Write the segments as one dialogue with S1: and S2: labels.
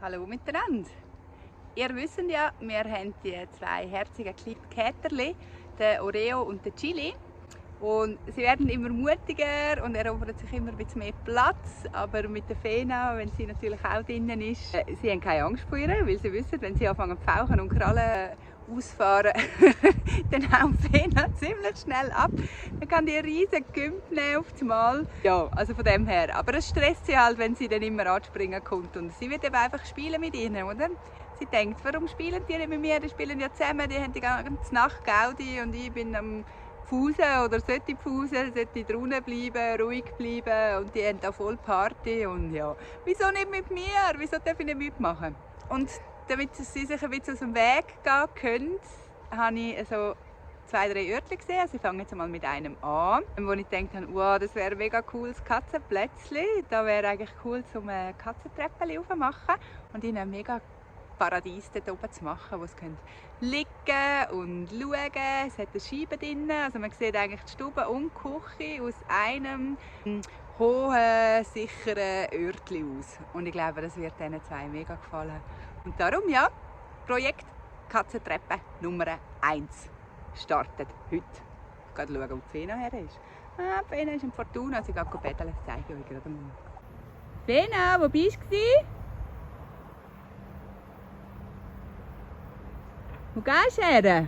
S1: Hallo miteinander. Ihr wisst ja, wir haben die zwei herzigen kleinen Käterchen, den Oreo und den Chili. Und sie werden immer mutiger und erobern sich immer ein bisschen mehr Platz. Aber mit der Fena, wenn sie natürlich auch drinnen ist, sie haben keine Angst vor ihr, weil sie wissen, wenn sie anfangen zu fauchen und Krallen ausfahren, dann haut Fena ziemlich schnell ab. Dann kann die riesen Gümp nehmen auf das Mal. Ja, also von dem her. Aber es stresst sie halt, wenn sie dann immer anspringen kommt. Und sie wird eben einfach spielen mit ihnen, oder? Sie denkt, warum spielen die nicht mit mir? Die spielen ja zusammen, die haben die ganze Nacht Gaudi und ich bin am Fusen oder sollte Fusen, sollte drinnen bleiben, ruhig bleiben und die haben da voll Party und ja, wieso nicht mit mir? Wieso darf ich nicht mitmachen? Und damit sie sich ein bisschen aus dem Weg gehen können, habe ich so 2, 3 Örtchen gesehen. Also ich fange jetzt mal mit einem an, wo ich gedacht habe, wow, das wäre ein mega cooles Katzenplätzchen. Da wäre eigentlich cool, zum Katzentreppchen aufzumachen und in einem mega Paradies dort oben zu machen, wo sie liegen und schauen. Es hat eine Scheibe drin, also man sieht eigentlich die Stube und die Küche aus einem hohen, sicheren Örtchen aus. Und ich glaube, das wird diesen zwei mega gefallen. Und darum, ja, Projekt Katzentreppe Nummer 1 startet heute. Ich gehe schauen, wo die Fena her ist. Ah, die Fena ist in Fortuna, also ich gehe betteln, das zeige ich euch gerade mal. Fena, wo bist du? Wo gehst du her?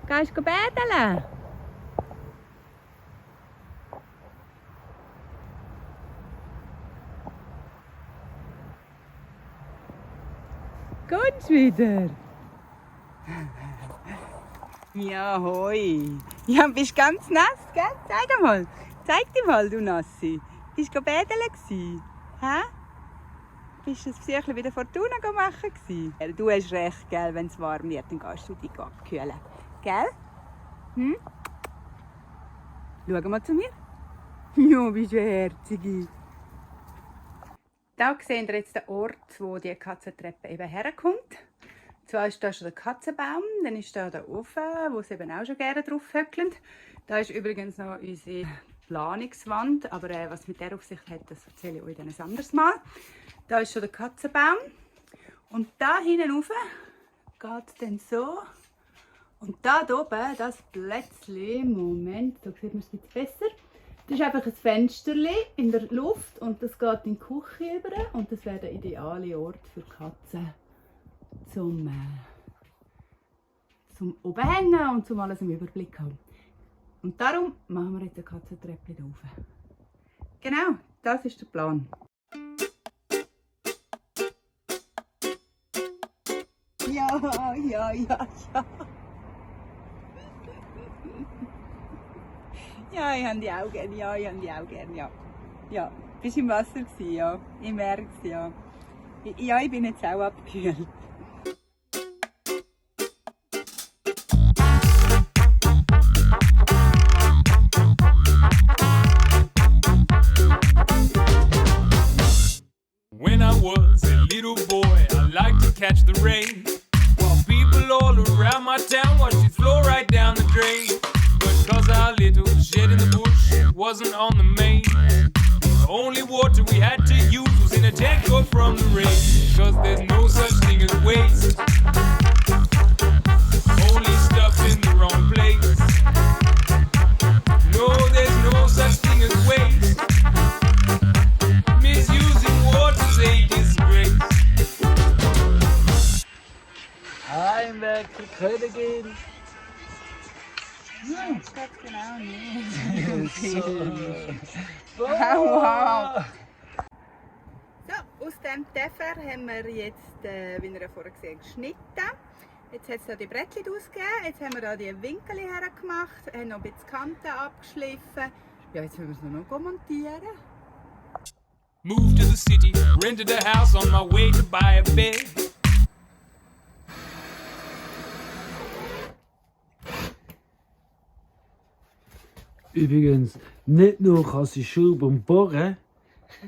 S1: Gehst du betteln? Kommst du wieder? Ja, hoi. Ja, bist ganz nass, gell? Zeig mal. Zeig dir mal, du Nassi. Bist du betteln? Hä? Bist du das Besuchchen bei der Fortuna machen? Du hast recht, gell? Wenn es warm wird, dann gehst du dich abkühlen. Gell? Hm? Schau mal zu mir. Ja, bist du eine Herzige. Hier seht ihr jetzt den Ort, wo die Katzentreppe eben herkommt. Zwar ist da schon der Katzenbaum, dann ist da der Ofen, wo sie eben auch schon gerne drauf höckeln. Da ist übrigens noch unsere Planungswand, aber was mit der auf sich hat, das erzähle ich euch dann ein anderes Mal. Da ist schon der Katzenbaum und da hinten rauf geht es dann so. Und da oben, das Plätzchen, Moment, da sieht man es jetzt besser. Das ist einfach ein Fensterchen in der Luft und das geht in die Küche über und das wäre der ideale Ort für Katzen zum oben hängen und zum alles im Überblick haben. Und darum machen wir jetzt eine Katzentreppe da rauf. Genau, das ist der Plan. Ja. Ja, ich habe die auch gerne. Ja, ich habe die auch gerne. Ja. Ja, bist im Wasser gewesen, ja. Ich merke es, ja. Ja, ich bin jetzt auch abgekühlt.
S2: When I was a little boy, I liked to catch the rain. While people all around my town watched it flow right down the drain. But cause our little shed in the bush wasn't on the main, the only water we had to use was in a tank or from the rain. Cause there's no such thing as waste, only stuff in the wrong place. No, there's no such thing as waste. Misusing water's a disgrace.
S3: Heimwerker, Königin.
S1: Hm, das geht genau nicht.
S3: So.
S1: Wow. So, aus dem Tefer haben wir jetzt, wie ihr vorher gesehen habt, geschnitten. Jetzt hat es hier die Brettchen ausgegeben, jetzt haben wir hier die Winkel hergemacht, haben noch ein bisschen die Kanten abgeschliffen. Ja, jetzt müssen wir es nur noch montieren.
S2: Moved to the city, rented a house on my way to buy a bed.
S3: Übrigens, nicht nur kann sie schrauben und bohren,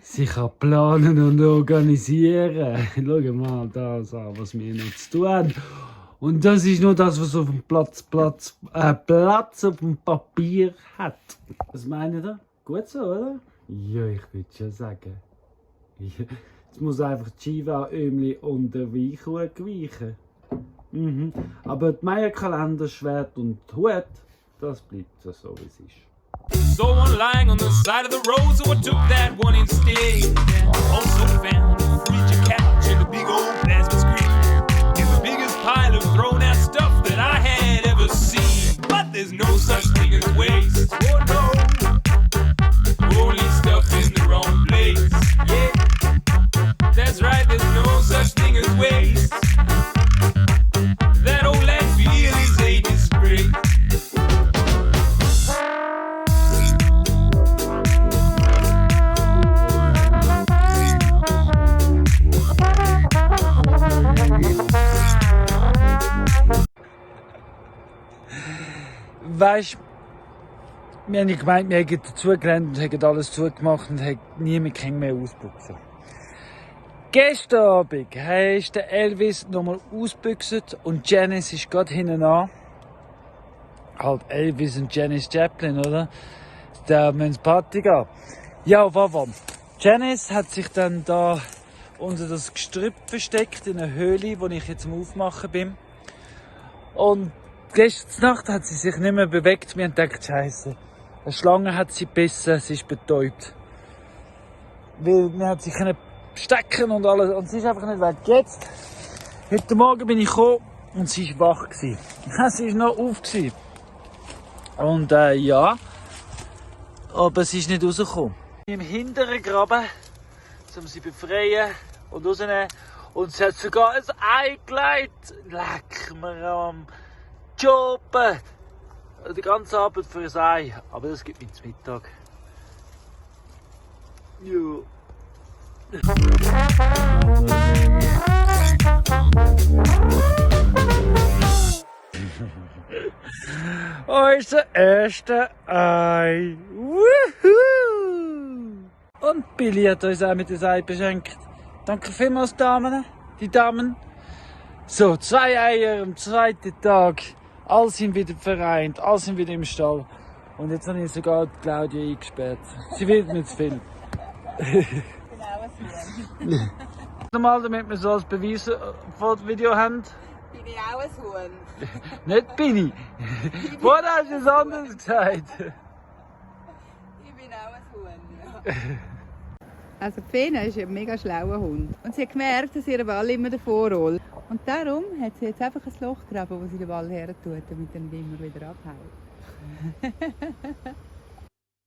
S3: sie kann planen und organisieren. Schau mal das an, was wir noch zu tun haben. Und das ist nur das, was auf dem Platz auf dem Papier hat. Was meint ihr? Gut so, oder? Ja, ich würde schon sagen. Jetzt muss einfach die Shiva Ömli und der Weichhut weichen. Aber die Maya-Kalender, Schwert und Hut, das bleibt so, wie es ist.
S2: Someone lying on the side of the road, so I took that one instead. Also found a Ouija couch and a big old plasma screen. It's the biggest pile of thrown out stuff that I had ever seen. But there's no such thing as waste. Oh no, only stuff in the wrong place. Yeah, that's right, there's no such thing as waste. That old landfill is a disgrace.
S3: Weißt, wir haben gemeint, wir hätten dazugelernt und hätten alles zugemacht und hätten niemand mehr ausbüchsen. Gestern Abend ist der Elvis nochmal ausgebüchst und Janis ist gerade hinten an. Halt Elvis und Janis Joplin, oder? Da müssen Party gehen. Ja, was? Janis hat sich dann da unter das Gestrüpp versteckt, in einer Höhle, wo ich jetzt am Aufmachen bin. Und gestern Nacht hat sie sich nicht mehr bewegt. Wir haben gedacht, Scheiße, eine Schlange hat sie gebissen, sie ist betäubt. Weil man hat sich stecken und alles, und sie ist einfach nicht weg. Jetzt, heute Morgen bin ich gekommen und sie war wach gewesen. Sie ist noch auf gewesen. Und ja, aber sie ist nicht rausgekommen. Im hinteren Graben, um sie befreien und rausnehmen. Und sie hat sogar ein Ei gelegt. Leck mir am Jobben. Die ganze Arbeit für ein Ei. Aber das gibt mir zum Mittag. Ja. Unser erster Ei. Woohoo! Und Billy hat uns auch mit dem Ei beschenkt. Danke vielmals, Damen. Die Damen. So, 2 Eier am zweiten Tag. Alle sind wieder vereint, alle sind wieder im Stall. Und jetzt habe ich sogar die Claudia eingesperrt. Sie will nicht zu viel. Normal, damit wir so als Beweis vor dem Video haben.
S1: Bin ich auch ein Huhn?
S3: Nicht bin ich. Vorher hast du es anders gesagt.
S1: Ich bin auch ein Huhn, ja. Also Fena ist ein mega schlauer Hund. Und sie hat gemerkt, dass ihr Ball immer davor rollt. Und darum hat sie jetzt einfach ein Loch gegraben, wo sie den Ball her tut, damit er nicht immer wieder abhaut.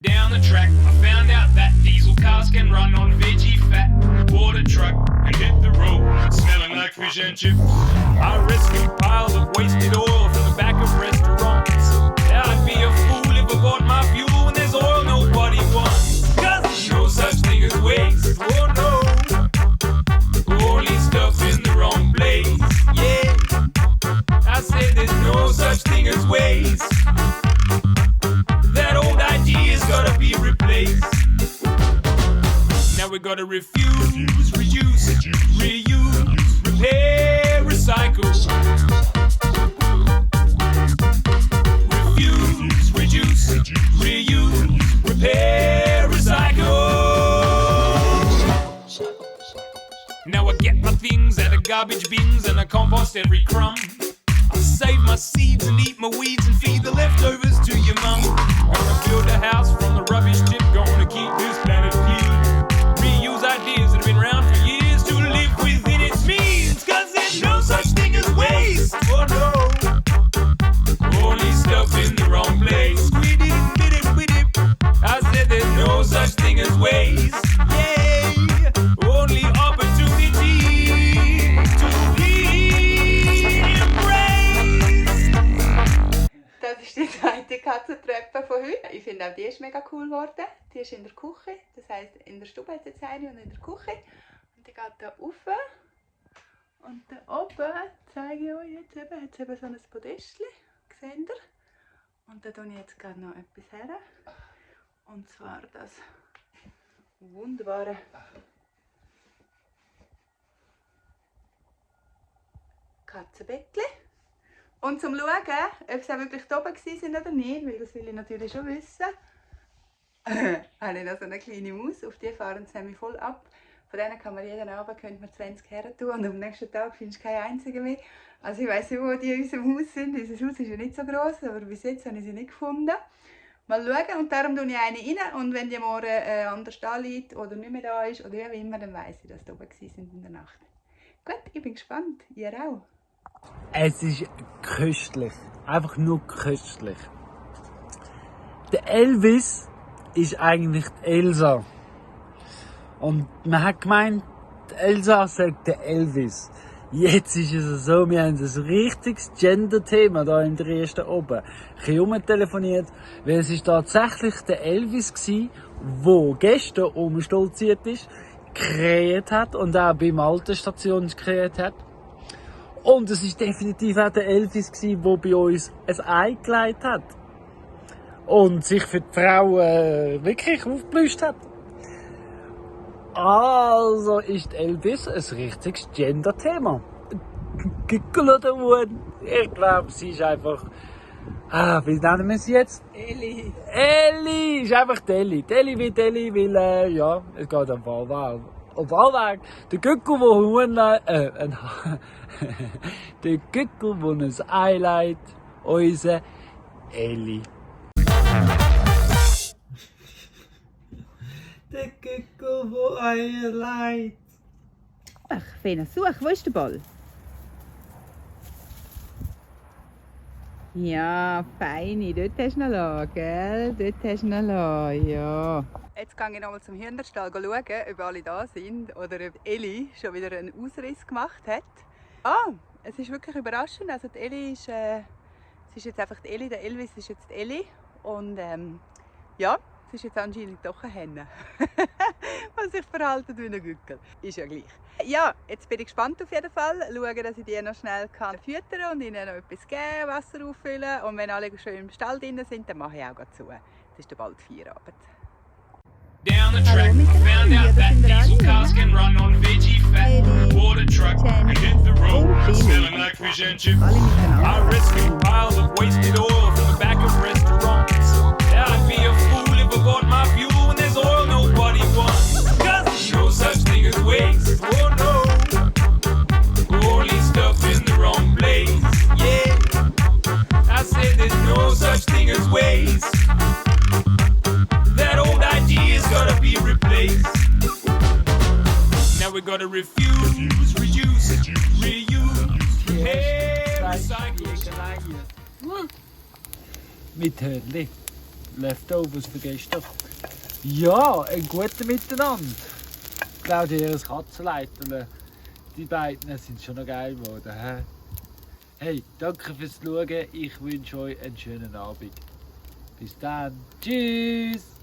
S2: Down the track, I found out that diesel cars can run on veggie fat. Bought a truck and hit the road, smelling like fish and chips. I rescued piles of wasted oil from the back of restaurants. I'd be a fool if I bought my fuel when there's oil nobody wants. 'Cause there's no such thing as waste, oh no. Only stuff in the wrong place, yeah. I said there's no such thing as waste. That old idea's gotta be replaced. Now we gotta refuse, reuse, reuse, repair, recycle. Refuse, reduce, reuse, repair, recycle. Now I get my things out of garbage bins and I compost every crumb. I save my seeds and eat my weeds and feed the leftovers to your mum. Gonna build a house from the rubbish tip, gonna keep this planet clean. Reuse ideas that have been around for years to live within its means. 'Cause there's no such thing as waste, oh no. Only stuff in the wrong place. I said there's no such thing as waste, yeah. Only opportunity to be embraced.
S1: Das ist die zweite Katzentreppe von heute. Ich finde auch die ist mega cool geworden. Die ist in der Küche, das heisst in der Stube hat es jetzt eine und in der Küche. Und die geht hier rauf. Und da oben zeige ich euch jetzt eben, hat es eben so ein Podestchen, seht ihr? Und da tue ich jetzt gerade noch etwas her. Und zwar das wunderbare Katzenbettchen. Und zum Schauen, ob sie auch wirklich da oben waren oder nicht, weil das will ich natürlich schon wissen, habe ich noch so eine kleine Maus, auf die fahren sie nämlich voll ab. Von denen kann man jeden Abend 20 her tun und am nächsten Tag findest du keinen einzigen mehr. Also ich weiss nicht, wo die in unserem Haus sind. Unser Haus ist ja nicht so gross, aber bis jetzt habe ich sie nicht gefunden. Mal schauen und darum tue ich eine rein und wenn die morgen anders da liegt oder nicht mehr da ist oder wie immer, dann weiss ich, dass sie oben sind in der Nacht. Gut, ich bin gespannt. Ihr auch?
S3: Es ist köstlich. Einfach nur köstlich. Der Elvis ist eigentlich die Elsa. Und man hat gemeint, die Elsa sagt der Elvis. Jetzt ist es so, wir haben ein richtiges Gender-Thema da im Dresden oben. Ich habe rumtelefoniert, weil es ist tatsächlich der Elvis gsi, der gestern umstolziert ist, kreiert hat und auch bei Maltenstation kreiert hat. Und es ist definitiv auch der Elvis gsi, der bei uns ein Ei gelegt hat. Und sich für die Frau wirklich aufgeblüht hat. Also ist Elvis ein richtiges Gender-Thema. Gickel oder Wun? Ich glaube, sie ist einfach... wie nennen wir sie jetzt?
S1: Eli.
S3: Elli! Ist einfach die Elli. Die Elli wie die Elli, weil, ja, es geht am Fallweg. Auf Allweg. Der Gickel, der Huhn... der Gickel, der ein Ei legt, unser Elli. Der Gickel, der Eier legt.
S1: Ach, Fena, such, wo ist der Ball? Ja, feini, dort hast du ihn lassen, gell? Dort hast du ihn lassen, ja. Jetzt gehe ich nochmal zum Hühnerstall schauen, ob alle da sind oder ob Eli schon wieder einen Ausriss gemacht hat. Ah, es ist wirklich überraschend. Also die Eli ist, es ist jetzt einfach die Eli, der Elvis ist jetzt die Eli. Und ja, es ist jetzt anscheinend doch eine Henne, die sich verhalten wie ein Gückel. Ist ja gleich. Ja, jetzt bin ich gespannt auf jeden Fall. Schauen, dass ich die noch schnell füttern und ihnen noch etwas geben, Wasser auffüllen. Und wenn alle schon im Stall drin sind, dann mache ich auch zu. Es ist bald Feierabend.
S2: Down the track, found out that diesel cars can run on veggie fat. Bought a truck and hit the road, smelling like fish and chips. I rescue piles of wasted oil from the back of restaurants. I'd be a fool if I bought my fuel when there's oil nobody wants. 'Cause there's no such thing as waste. Oh no, only stuff in the wrong place. Yeah, I said there's no such thing as waste. That old idea's gotta be replaced. Now we gotta refuse, reduce, reuse, repair, recycle.
S3: Mit Hörnli. Leftovers von gestern. Ja, ein guter Miteinander. Claudia, ihr Katzenleiterle. Die beiden sind schon noch geil geworden. He? Hey, danke fürs Schauen. Ich wünsche euch einen schönen Abend. Bis dann. Tschüss.